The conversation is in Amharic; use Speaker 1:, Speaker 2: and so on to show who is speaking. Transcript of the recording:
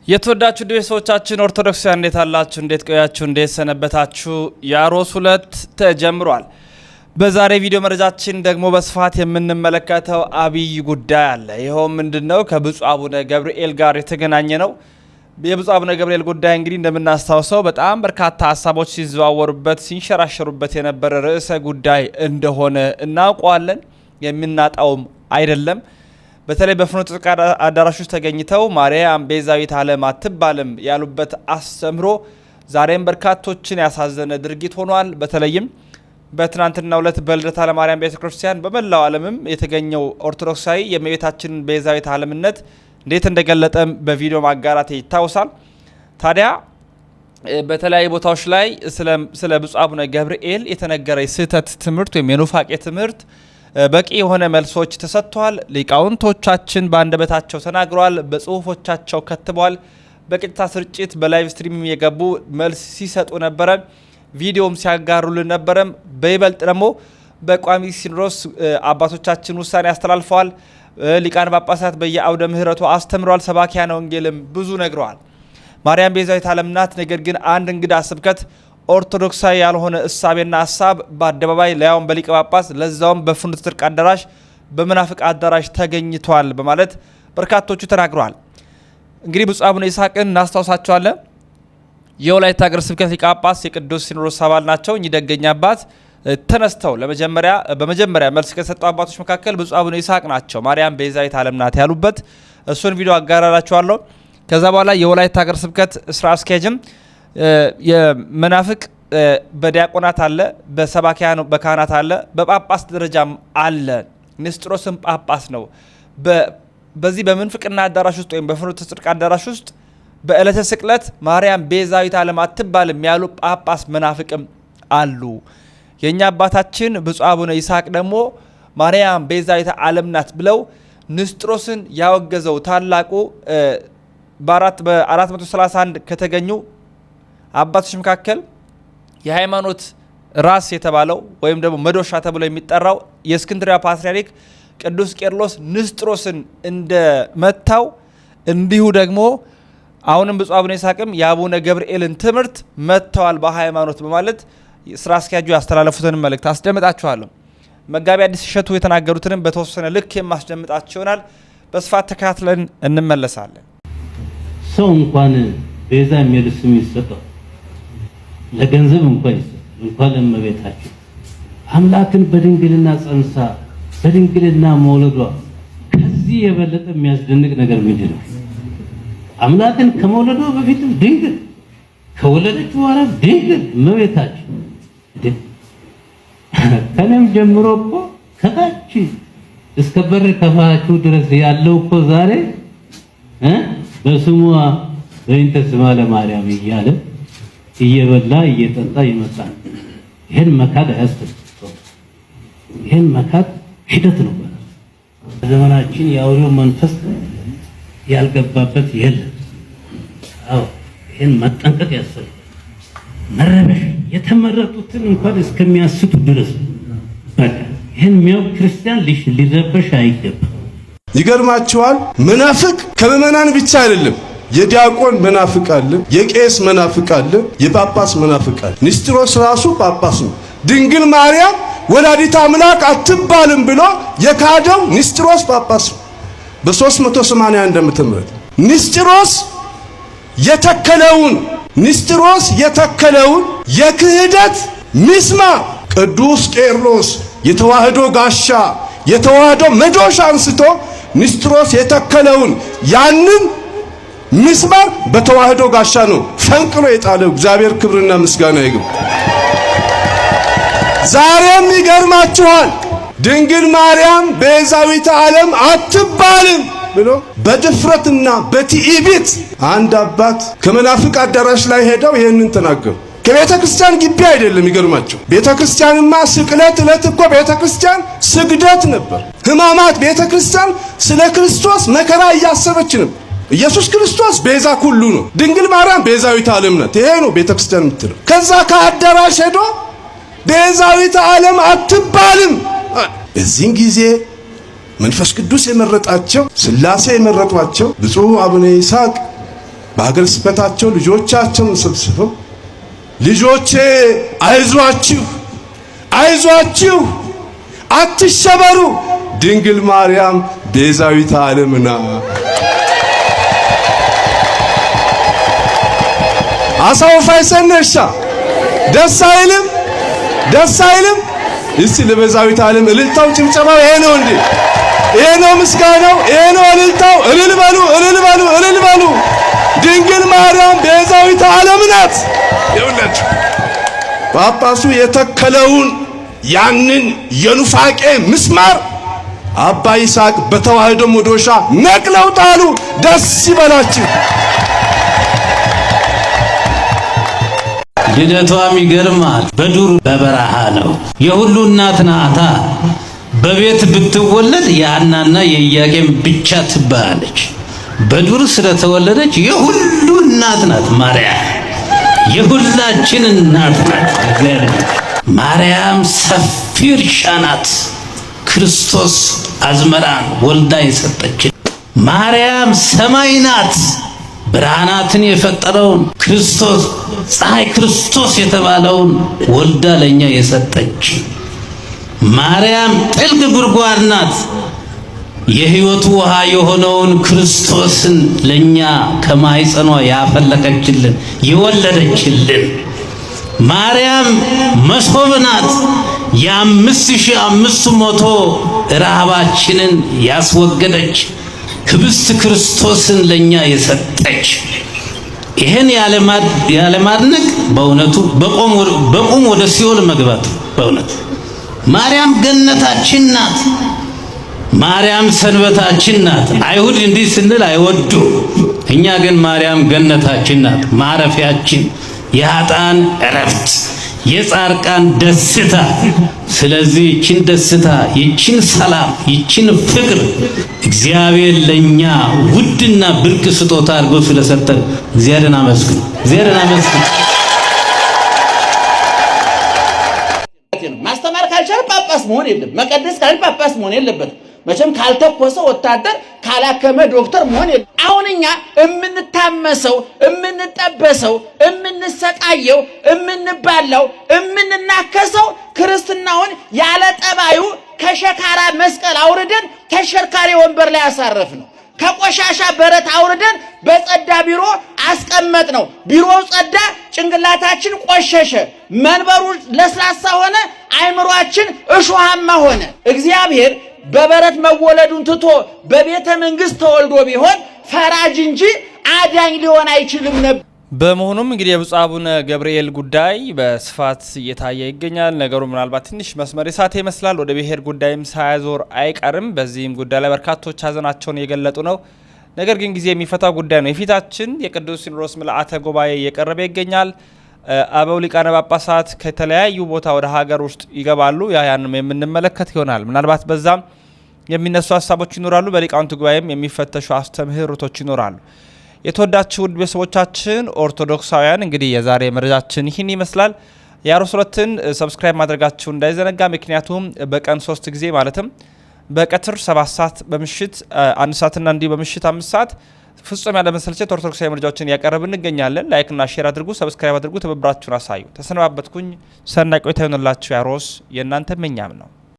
Speaker 1: የተወዳችሁ ቤተሰቦቻችን ኦርቶዶክሳውያን እንዴት አላችሁ? እንዴት ቆያችሁ? እንዴት ሰነበታችሁ? ያሮስ 2 ተጀምሯል። በዛሬ ቪዲዮ መረጃችን ደግሞ በስፋት የምንመለከተው አብይ ጉዳይ አለ። ይሄው ምንድነው? ከብፁዕ አቡነ ገብርኤል ጋር የተገናኘ ነው። የብፁዕ አቡነ ገብርኤል ጉዳይ እንግዲህ እንደምናስታውሰው በጣም በርካታ ሀሳቦች ሲዘዋወሩበት ሲንሸራሸሩበት የነበረ ርዕሰ ጉዳይ እንደሆነ እናውቀዋለን። የምናጣውም አይደለም። በተለይ በፍኖተ ጽድቅ አዳራሽ ውስጥ ተገኝተው ማርያም ቤዛዊተ ዓለም አትባልም ያሉበት አስተምሮ ዛሬም በርካቶችን ያሳዘነ ድርጊት ሆኗል። በተለይም በትናንትናው ዕለት በልደታ ለማርያም ቤተክርስቲያን በመላው ዓለምም የተገኘው ኦርቶዶክሳዊ የእመቤታችንን ቤዛዊተ ዓለምነት እንዴት እንደገለጠም በቪዲዮ ማጋራት ይታወሳል። ታዲያ በተለያዩ ቦታዎች ላይ ስለ ብፁዕ አቡነ ገብርኤል የተነገረ የስህተት ትምህርት ወይም የኑፋቄ ትምህርት በቂ የሆነ መልሶች ተሰጥቷል። ሊቃውንቶቻችን በአንደበታቸው ተናግረዋል፣ በጽሁፎቻቸው ከትበዋል። በቀጥታ ስርጭት በላይቭ ስትሪም የገቡ መልስ ሲሰጡ ነበረ፣ ቪዲዮም ሲያጋሩልን ነበረ። በይበልጥ ደግሞ በቋሚ ሲኖዶስ አባቶቻችን ውሳኔ አስተላልፈዋል። ሊቃነ ጳጳሳት በየአውደ ምህረቱ አስተምረዋል። ሰባኪያነ ወንጌልም ብዙ ነግረዋል። ማርያም ቤዛዊተ ዓለም ናት። ነገር ግን አንድ እንግዳ ስብከት ኦርቶዶክሳዊ ያልሆነ እሳቤና ሐሳብ በአደባባይ ላያውን በሊቀ ጳጳስ ለዛውም በፍኖተ ጽድቅ አዳራሽ በመናፍቅ አዳራሽ ተገኝቷል በማለት በርካቶቹ ተናግረዋል። እንግዲህ ብፁዕ አቡነ ይስሐቅን እናስታውሳቸዋለን። የወላይታ ሀገረ ስብከት ሊቀ ጳጳስ የቅዱስ ሲኖዶስ አባል ናቸው። እኚህ ደገኛ አባት ተነስተው በመጀመሪያ መልስ ከሰጡ አባቶች መካከል ብፁዕ አቡነ ይስሐቅ ናቸው። ማርያም ቤዛዊተ ዓለም ናት ያሉበት እሱን ቪዲዮ አጋራላችኋለሁ። ከዛ በኋላ የወላይታ ሀገረ ስብከት ስራ አስኪያጅም የመናፍቅ በዲያቆናት አለ፣ በሰባኪያን በካህናት አለ፣ በጳጳስ ደረጃም አለ። ንስጥሮስም ጳጳስ ነው። በዚህ በምንፍቅና አዳራሽ ውስጥ ወይም በፍኖተ ጽድቅ አዳራሽ ውስጥ በዕለተ ስቅለት ማርያም ቤዛዊተ ዓለም አትባልም ያሉ ጳጳስ መናፍቅም አሉ። የኛ አባታችን ብፁዕ አቡነ ይስሐቅ ደግሞ ማርያም ቤዛዊተ ዓለም ናት ብለው ንስጥሮስን ያወገዘው ታላቁ በ431 ከተገኙ አባቶች መካከል የሃይማኖት ራስ የተባለው ወይም ደግሞ መዶሻ ተብሎ የሚጠራው የእስክንድርያ ፓትርያርክ ቅዱስ ቄርሎስ ንስጥሮስን እንደመታው እንዲሁ ደግሞ አሁንም ብፁዕ አቡነ ይስሐቅም የአቡነ ገብርኤልን ትምህርት መተዋል በሃይማኖት በማለት ስራ አስኪያጁ ያስተላለፉትን መልእክት አስደምጣችኋለሁ። መጋቢ አዲስ እሸቱ የተናገሩትንም በተወሰነ ልክ የማስደምጣችሁ ይሆናል። በስፋት ተከታትለን እንመለሳለን።
Speaker 2: ሰው እንኳን ቤዛ የሚል ስም ይሰጠው ለገንዘብ እንኳን ለእመቤታችን አምላክን በድንግልና ጸንሳ በድንግልና መውለዷ ከዚህ የበለጠ የሚያስደንቅ ነገር ምንድን ነው? አምላክን ከመውለዷ በፊትም ድንግል ከወለደች በኋላ ድንግል እመቤታችን ከኔም ጀምሮ እኮ ከታች እስከ በር ከፋችሁ ድረስ ያለው እኮ ዛሬ በስሟ በእንተ ስማ ለማርያም እያለ እየበላ እየጠጣ ይመጣል። ይሄን መካድ አያስፈልግም። ይሄን መካድ ሂደት ነው። ዘመናችን የአውሬው መንፈስ ያልገባበት የለም። አዎ ይሄን መጠንቀቅ ያስፈልጋል። መረበሽ የተመረጡትን እንኳን እስከሚያስቱ ድረስ በቃ ይሄን የሚያውቅ ክርስቲያን ሊረበሽ አይገባም።
Speaker 3: ይገርማችኋል። መናፍቅ ከምዕመናን ብቻ አይደለም። የዲያቆን መናፍቅ አለ፣ የቄስ መናፍቅ አለ፣ የጳጳስ መናፍቅ አለ። ንስጥሮስ ራሱ ጳጳስ ነው። ድንግል ማርያም ወላዲተ አምላክ አትባልም ብሎ የካደው ንስጥሮስ ጳጳስ ነው። በ381 ዓመተ ምህረት ንስጥሮስ የተከለውን የክህደት ሚስማር ቅዱስ ቄርሎስ የተዋህዶ ጋሻ የተዋህዶ መዶሻ አንስቶ ንስጥሮስ የተከለውን ያንን ሚስማር በተዋህዶ ጋሻ ነው ፈንቅሎ የጣለው። እግዚአብሔር ክብርና ምስጋና ይግባ። ዛሬም ይገርማችኋል። ድንግል ማርያም ቤዛዊተ ዓለም አትባልም ብሎ በድፍረትና በትዕቢት አንድ አባት ከመናፍቅ አዳራሽ ላይ ሄደው ይሄንን ተናገሩ። ከቤተ ክርስቲያን ግቢ አይደለም። ይገርማችሁ። ቤተ ክርስቲያንማ ስቅለት ዕለት እኮ ቤተ ክርስቲያን ስግደት ነበር። ሕማማት ቤተ ክርስቲያን ስለ ክርስቶስ መከራ እያሰበች ነበር። ኢየሱስ ክርስቶስ ቤዛ ኩሉ ነው። ድንግል ማርያም ቤዛዊተ ዓለም ናት። ይሄ ነው ቤተ ክርስቲያን የምትለው። ከዛ ከአዳራሽ ሄዶ ቤዛዊተ ዓለም አትባልም። በዚህን ጊዜ መንፈስ ቅዱስ የመረጣቸው ሥላሴ የመረጧቸው ብፁዕ አቡነ ይስሐቅ በሀገረ ስብከታቸው ልጆቻቸውን ሰብስበው ልጆቼ አይዟችሁ አይዟችሁ አትሸበሩ ድንግል ማርያም ቤዛዊተ ዓለም ናት። አሳው ፋይሰነሻ ደስ አይልም? ደስ አይልም? እስቲ ለቤዛዊተ ዓለም እልልታው ጭብጨባው ይሄ ነው እንዴ? ይሄ ነው ምስጋናው? ይሄ ነው እልልታው? እልል በሉ እልል በሉ እልል በሉ። ድንግል ማርያም ቤዛዊተ ዓለም ናት። ይኸውላችሁ ጳጳሱ የተከለውን ያንን የኑፋቄ ምስማር አባ ይስሐቅ በተዋህዶ መዶሻ ነቅለው ጣሉ። ደስ ይበላችሁ።
Speaker 2: ልደቷም ይገርማል። በዱር በበረሃ ነው። የሁሉ እናት ናታ። በቤት ብትወለድ የሐናና የኢያቄም ብቻ ትባላለች። በዱር ስለተወለደች የሁሉ እናት ናት። ማርያም የሁላችን እናት ናት። ማርያም ሰፊ እርሻ ናት። ክርስቶስ አዝመራን ወልዳ የሰጠችን ማርያም ሰማይ ናት። ብርሃናትን የፈጠረውን ክርስቶስ ፀሐይ ክርስቶስ የተባለውን ወልዳ ለኛ የሰጠች ማርያም ጥልቅ ጉድጓድ ናት። የሕይወት ውሃ የሆነውን ክርስቶስን ለኛ ከማይጸኗ ያፈለቀችልን የወለደችልን ማርያም መሶብ ናት። የ5500 ረሃባችንን ያስወገደች ህብስት ክርስቶስን ለኛ የሰጠች ይሄን ያለማድነቅ በእውነቱ በቆም ወደ ሲኦል መግባት በእውነት ማርያም ገነታችን ናት። ማርያም ሰንበታችን ናት። አይሁድ እንዲህ ስንል አይወዱ። እኛ ግን ማርያም ገነታችን ናት፣ ማረፊያችን፣ የኃጥአን እረፍት፣ የጻድቃን ደስታ። ስለዚህ ይችን ደስታ፣ ይችን ሰላም፣ ይችን ፍቅር እግዚአብሔር ለኛ ውድና ብርቅ ስጦታ አድርጎ ስለሰጠን እግዚአብሔርን አመስግኑ፣ እግዚአብሔርን አመስግኑ።
Speaker 4: ማስተማር ካልቻለ ጳጳስ መሆን የለም። መቀደስ ካልቻለ ጳጳስ መሆን የለበትም። መቼም ካልተኮሰ ወታደር ካላከመ ዶክተር መሆን የለም። አሁን እኛ እምንታመሰው፣ እምንጠበሰው፣ እምንሰቃየው፣ እምንባላው፣ እምንናከሰው ክርስትናውን ያለ ጠባዩ ከሸካራ መስቀል አውርደን ተሽከርካሪ ወንበር ላይ አሳረፍ ነው። ከቆሻሻ በረት አውርደን በጸዳ ቢሮ አስቀመጥ ነው። ቢሮው ጸዳ፣ ጭንቅላታችን ቆሸሸ። መንበሩ ለስላሳ ሆነ፣ አይምሯችን እሾሃማ ሆነ። እግዚአብሔር በበረት መወለዱን ትቶ በቤተ መንግስት ተወልዶ ቢሆን ፈራጅ እንጂ አዳኝ ሊሆን አይችልም ነበር።
Speaker 1: በመሆኑም እንግዲህ የብፁዕ አቡነ ገብርኤል ጉዳይ በስፋት እየታየ ይገኛል። ነገሩ ምናልባት ትንሽ መስመር የሳተ ይመስላል። ወደ ብሔር ጉዳይም ሳያዞር አይቀርም። በዚህም ጉዳይ ላይ በርካቶች ሀዘናቸውን እየገለጡ ነው። ነገር ግን ጊዜ የሚፈታው ጉዳይ ነው። የፊታችን የቅዱስ ሲኖዶስ ምልአተ ጉባኤ እየቀረበ ይገኛል። አበው ሊቃነ ጳጳሳት ከተለያዩ ቦታ ወደ ሀገር ውስጥ ይገባሉ። ያንም የምንመለከት ይሆናል። ምናልባት በዛም የሚነሱ ሀሳቦች ይኖራሉ። በሊቃውንት ጉባኤም የሚፈተሹ አስተምህሮቶች ይኖራሉ። የተወዳችሁ ውድ ቤተሰቦቻችን ኦርቶዶክሳውያን እንግዲህ የዛሬ መረጃችን ይህን ይመስላል። የአሮስ ሁለትን ሰብስክራይብ ማድረጋችሁ እንዳይዘነጋ። ምክንያቱም በቀን 3 ጊዜ ማለትም በቀትር 7 ሰዓት፣ በምሽት 1 ሰዓትና እንዲሁ በምሽት 5 ሰዓት ፍጹም ያለ መሰልቸት ኦርቶዶክሳዊ መረጃዎችን እያቀረብን እንገኛለን። ላይክና ሼር አድርጉ፣ ሰብስክራይብ አድርጉ፣ ትብብራችሁን አሳዩ። ተሰነባበትኩኝ። ሰናይ ቆይታ ይሆንላችሁ። ያሮስ የእናንተ መኛም ነው።